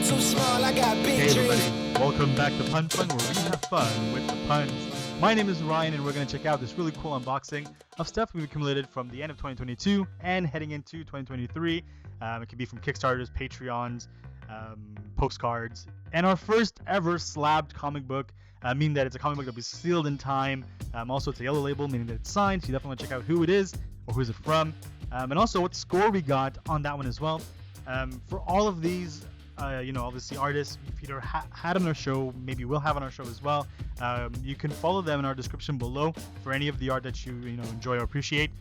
too small, I got big Hey dreams. everybody, welcome back to Pun Fun, where we have fun with the puns. My name is Ryan, and we're going to check out this really cool unboxing of stuff we've accumulated from the end of 2022 and heading into 2023. It could be from Kickstarters, Patreons, postcards, and our first ever slabbed comic book, meaning that it's a comic book that was sealed in time. Also, it's a yellow label, meaning that it's signed, so you definitely want to check out who it is or who's it from, and also what score we got on that one as well. For all of these, obviously artists we've either had on our show, maybe we'll have on our show as well. You can follow them in our description below for any of the art that you enjoy or appreciate.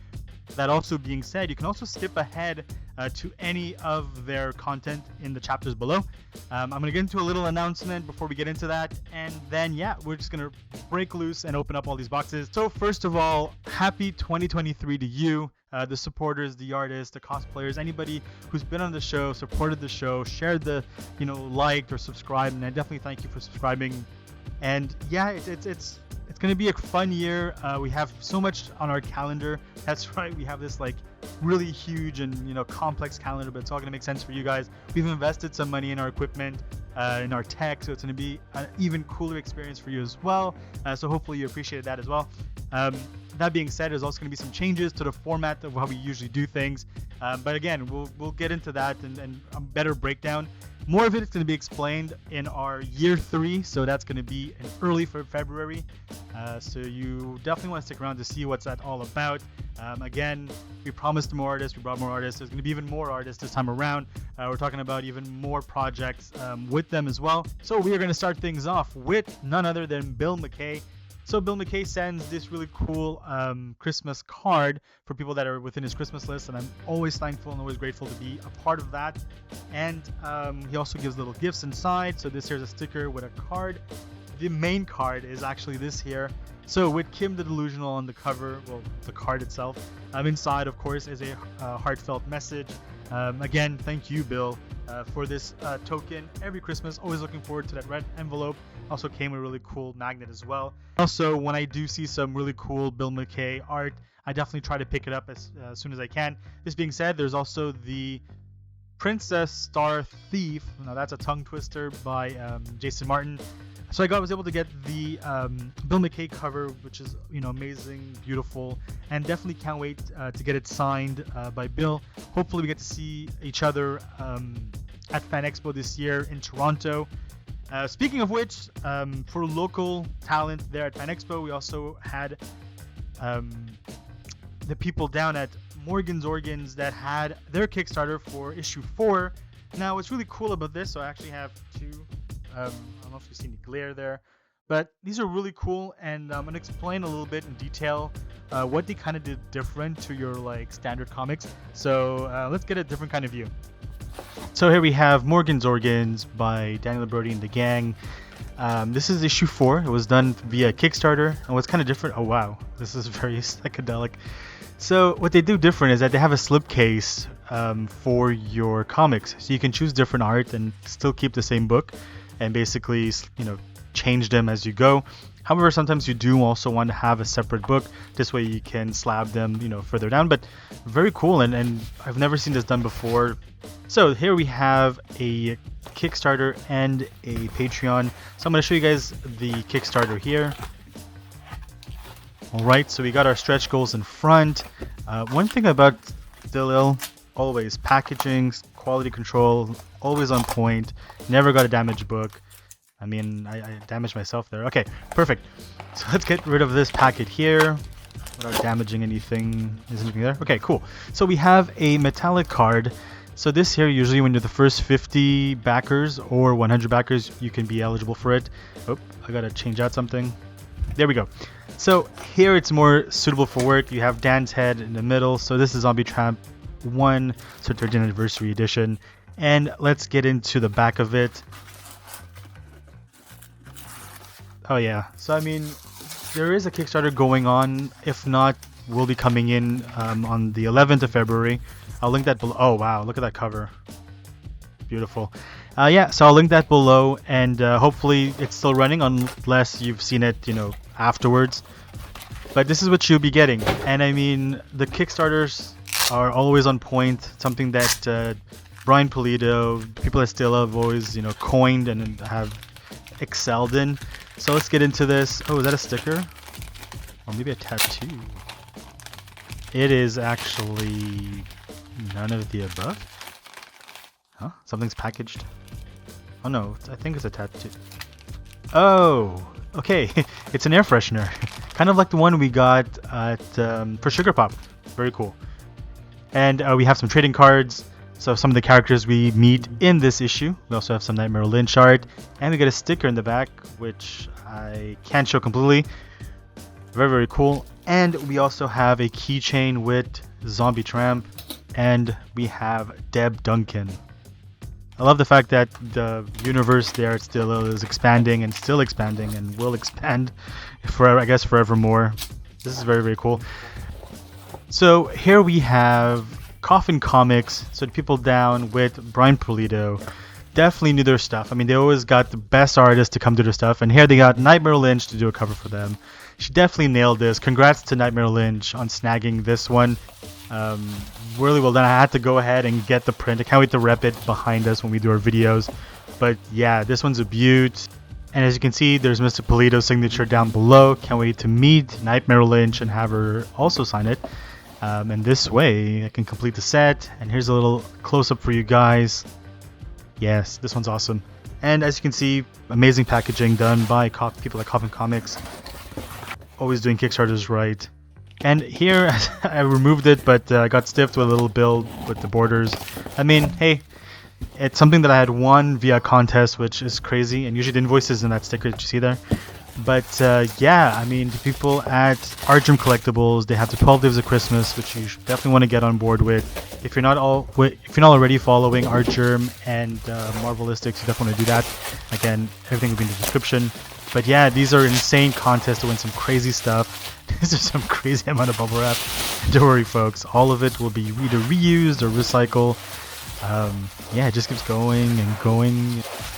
That also being said, you can also skip ahead to any of their content in the chapters below. I'm going to get into a little announcement before we get into that, and then we're just going to break loose and open up all these boxes. So first of all, happy 2023 to you, the supporters, the artists, the cosplayers, anybody who's been on the show, supported the show, shared the, liked or subscribed, and I definitely thank you for subscribing. And it's going to be a fun year. We have so much on our calendar. That's right, we have this really huge and complex calendar, but it's all going to make sense for you guys. We've invested some money in our equipment, in our tech, so it's going to be an even cooler experience for you as well. So hopefully you appreciated that as well. That being said, there's also going to be some changes to the format of how we usually do things. But again, we'll get into that and a better breakdown. More of it is going to be explained in our year 3, so that's going to be in early February. So you definitely want to stick around to see what's that all about. Again, we promised more artists, we brought more artists. There's going to be even more artists this time around. We're talking about even more projects with them as well. So we are going to start things off with none other than Bill McKay. So Bill McKay sends this really cool Christmas card for people that are within his Christmas list, and I'm always thankful and always grateful to be a part of that. And he also gives little gifts inside. So this here's a sticker with a card. The main card is actually this here. So with Kim the Delusional on the cover, well, the card itself, inside, of course, is a heartfelt message. Again, thank you, Bill, for this token. Every Christmas, always looking forward to that red envelope. Also came with a really cool magnet as well. Also, when I do see some really cool Bill McKay art, I definitely try to pick it up as soon as I can. This being said, there's also the Princess Star Thief. Now that's a tongue twister by Jason Martin. So I was able to get the Bill McKay cover, which is amazing, beautiful, and definitely can't wait to get it signed by Bill. Hopefully we get to see each other at Fan Expo this year in Toronto. Speaking of which, for local talent there at Fan Expo, we also had the people down at Morgan's Organs that had their Kickstarter for issue 4. Now, what's really cool about this, so I actually have 2. I don't know if you've seen the glare there, but these are really cool, and I'm gonna explain a little bit in detail what they kind of did different to your standard comics. So let's get a different kind of view. So here we have Morgan's Organs by Daniel Brody and the gang. This is issue 4. It was done via Kickstarter, and what's kind of different, oh wow, this is very psychedelic. So what they do different is that they have a slipcase for your comics, so you can choose different art and still keep the same book, and basically change them as you go. However, sometimes you do also want to have a separate book. This way you can slab them further down. But very cool, and I've never seen this done before. So here we have a Kickstarter and a Patreon. So I'm going to show you guys the Kickstarter here. Alright, so we got our stretch goals in front. One thing about Dillil, always packaging, quality control, always on point, never got a damaged book. I mean, I damaged myself there. Okay, perfect. So let's get rid of this packet here without damaging anything. Is anything there? Okay, cool. So we have a metallic card. So this here, usually when you're the first 50 backers or 100 backers, you can be eligible for it. Oh, I gotta change out something. There we go. So here it's more suitable for work. You have Dan's head in the middle. So this is Zombie Tramp 1, so 13th anniversary edition. And let's get into the back of it. Oh yeah, so I mean, there is a Kickstarter going on. If not, we'll be coming in on the 11th of February. I'll link that below. Oh wow, look at that cover. Beautiful. Yeah, so I'll link that below, and hopefully it's still running unless you've seen it, afterwards. But this is what you'll be getting. And I mean, the Kickstarters are always on point, something that Brian Pulido, people that still have always, you know, coined and have excelled in. So let's get into this. Oh, is that a sticker? Or maybe a tattoo? It is actually none of the above. Huh? Something's packaged. Oh no, I think it's a tattoo. Oh, okay. It's an air freshener. Kind of like the one we got at for Sugar Pop. Very cool. And we have some trading cards. So some of the characters we meet in this issue. We also have some Knightmare Lynch art. And we get a sticker in the back, which I can't show completely. Very, very cool. And we also have a keychain with Zombie Tramp. And we have Deb Duncan. I love the fact that the universe there still is expanding and still expanding and will expand for, I guess, forevermore. This is very, very cool. So here we have Coffin Comics, so the people down with Brian Pulido definitely knew their stuff. I mean, they always got the best artists to come do their stuff, and here they got Knightmare Lynch to do a cover for them. She definitely nailed this. Congrats to Knightmare Lynch on snagging this one. Really well done. I had to go ahead and get the print. I can't wait to rep it behind us when we do our videos. But yeah, this one's a beaut. And as you can see, there's Mr. Pulido's signature down below. Can't wait to meet Knightmare Lynch and have her also sign it. And this way I can complete the set. And here's a little close-up for you guys. Yes, this one's awesome. And as you can see, amazing packaging done by people like Coffin Comics. Always doing Kickstarters right. And here I removed it, but I got stiffed with a little build with the borders. I mean, hey, it's something that I had won via contest, which is crazy. And usually the invoices in that sticker that you see there. But yeah, I mean, the people at Artgerm Collectibles, they have the 12 Days of Christmas, which you should definitely want to get on board with. If you're not already following Artgerm and Marvelistics, you definitely want to do that. Again, everything will be in the description. But yeah, these are insane contests to win some crazy stuff. This is some crazy amount of bubble wrap. Don't worry, folks. All of it will be either reused or recycled. Yeah, it just keeps going and going.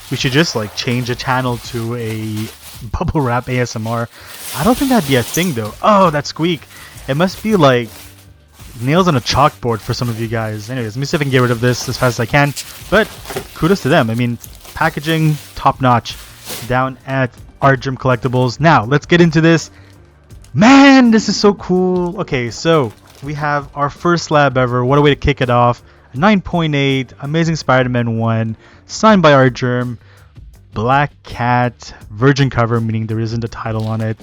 We should just like change the channel to a bubble wrap ASMR. I don't think that'd be a thing though. Oh, that squeak. It must be like nails on a chalkboard for some of you guys. Anyways, let me see if I can get rid of this as fast as I can. But kudos to them. I mean, packaging top notch down at Artgerm Collectibles. Now, let's get into this. Man, this is so cool. Okay, so we have our first slab ever. What a way to kick it off. 9.8, Amazing Spider-Man 1, signed by Artgerm. Black Cat, virgin cover, meaning there isn't a title on it.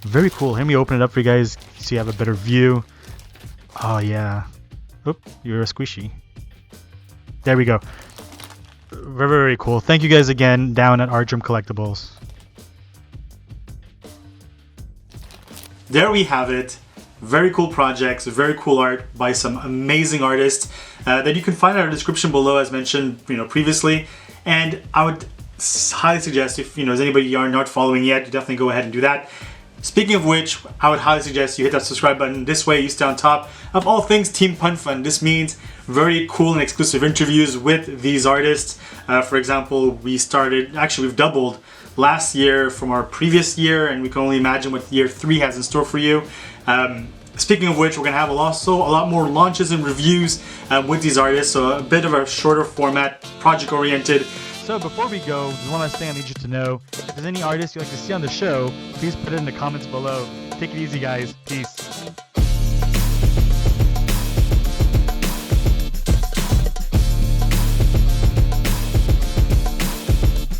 Very cool. Let me open it up for you guys so you have a better view. Oh, yeah. Oop, you're a squishy. There we go. Very, very cool. Thank you guys again down at Artgerm Collectibles. There we have it. Very cool projects, very cool art by some amazing artists that you can find in our description below, as mentioned, previously. And I would highly suggest, if there's anybody you are not following yet, you definitely go ahead and do that. Speaking of which, I would highly suggest you hit that subscribe button. This way you stay on top of all things Team Pun Fun. This means very cool and exclusive interviews with these artists. For example, we've doubled last year from our previous year, and we can only imagine what year 3 has in store for you. Speaking of which, we're going to have also a lot more launches and reviews with these artists, so a bit of a shorter format, project oriented. So before we go, there's one last thing I need you to know. If there's any artists you'd like to see on the show, please put it in the comments below. Take it easy, guys. Peace.